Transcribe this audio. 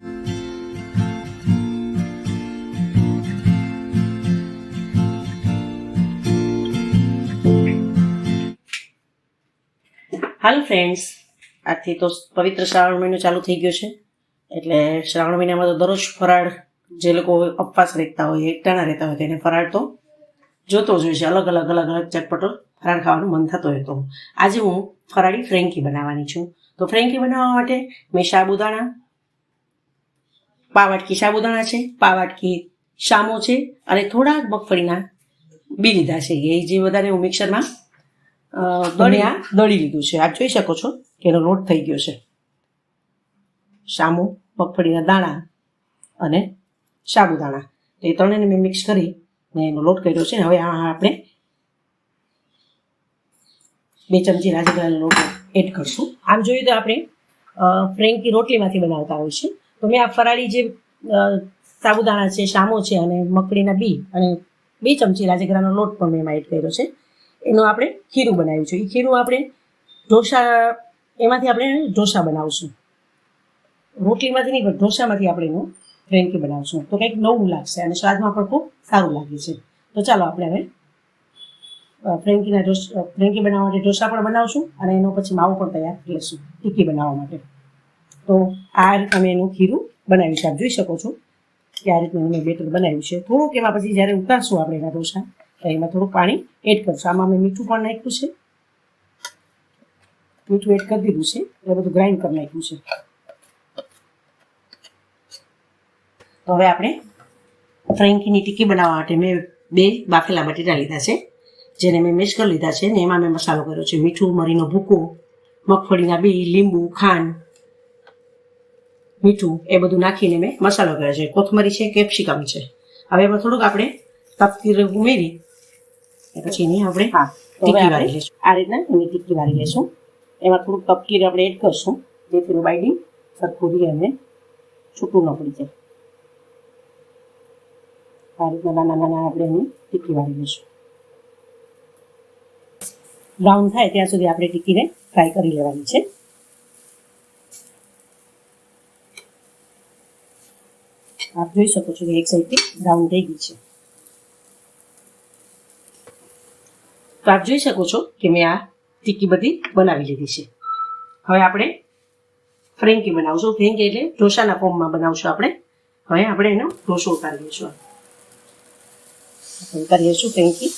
હાલો friends, આજથી તો પવિત્ર શ્રાવણ મહિનો ચાલુ થઈ ગયો છે. એટલે શ્રાવણ મહિનામાં તો દરરોજ ફરાળ જે લોકો ઉપવાસ રહેતા હોય, એકટાણા રહેતા હોય તેને ફરાળ તો જોતો જ હોય છે. અલગ અલગ ચટપટો ફરાળ ખાવાનું મન થતો હોય. તો આજે હું ફરાળી ફ્રેન્કી બનાવવાની છું. તો ફ્રેન્કી બનાવવા માટે મેં સાબુદાણા, પાવાટકી સાબુદાણા છે, પાવાટકી શામો છે અને થોડા મગફળીના બી લીધા છે. એ જે વધારે હું મિક્સરમાં દળી લીધું છે. આપ જોઈ શકો છો કે એનો લોટ થઈ ગયો છે. શામુ, મગફળીના દાણા અને સાબુદાણા એ ત્રણેયને મેં મિક્સ કરી ને એનો લોટ કર્યો છે. હવે આપણે 2 ચમચી રાજગરાનો લોટ એડ કરશું. આમ જોઈએ તો આપણે ફ્રેન્કી રોટલીમાંથી બનાવતા હોય છે. તો મેં આ ફરાળી જે સાબુદાણા છે, શામો છે અને મગફળીના બી અને 2 ચમચી રાજગરાનો લોટ પણ મેં એમાં એડ કર્યો છે. એનું આપણે ખીરું બનાવ્યું છે. એ ખીરું આપણે એમાંથી આપણે ઢોસા બનાવશું. રોટલીમાંથી નહીં, પણ ઢોસામાંથી આપણે એનું ફ્રેન્કી બનાવશું. તો કંઈક નવું લાગશે અને સ્વાદમાં પણ ખૂબ સારું લાગે છે. તો ચાલો આપણે હવે ફ્રેન્કી બનાવવા માટે ઢોસા પણ બનાવશું અને એનો પછી માવો પણ તૈયાર કરીશું ટીકી બનાવવા માટે. તો આ રીતે અમે એનું ખીરું બનાવ્યું છે. આપ જોઈ શકો છો કે આ રીતનું મેં બેટર બનાવ્યું છે. થોડુંક એમાં પછી જ્યારે ઉતારશું આપણે એના ઢોસા તો એમાં થોડું પાણી એડ કરશું. આમાં મેં મીઠું પણ નાખ્યું છે. મીઠું એડ કરી દીધું છે. એ બધું ગ્રાઇન્ડ કરી નાખ્યું છે. તો હવે આપણે ફ્રેન્કીની ટીકી બનાવવા માટે મેં 2 બાફેલા બટેટા લીધા છે, જેને મેં મેશ કરી લીધા છે. ને એમાં મેં મસાલો કર્યો છે. મીઠું, મરીનો ભૂકો, મગફળીના બી, લીંબુ, ખાંડ, મીઠું એ બધું નાખીને મેં મસાલો કર્યો છે. કોથમરી છે, કેપ્સિકમ છે. હવે એમાં થોડુંક આપણે તપકીર ઉમેરી પછી એની આપણે ટીકી વાળી લઈશું. આ રીતના એની ટીકી વાળી લઈશું. એમાં થોડુંક તપકીર આપણે એડ કરશું જેથી એનું બાઇડિંગ સરખું રહે અને છૂટું ન પડી જાય. આ રીતના નાના આપણે એની ટીકી વાળી લઈશું. બ્રાઉન થાય ત્યાં સુધી આપણે ટીકીને ફ્રાય કરી લેવાની છે. આપ જોઈ શકો છો કે એક સાઈડથી બ્રાઉન થઈ ગઈ છે. તો આપ જોઈ શકો છો કે મેં આ ટીકી બધી બનાવી લીધી છે. હવે આપણે ફ્રેન્કી બનાવશું. ફ્રેન્કી એટલે ઢોસાના ફોર્મમાં બનાવશું આપણે. હવે આપણે એનો ઢોસો ઉતારી લઈશું. ઉતારી લઈશું ફ્રેન્કી.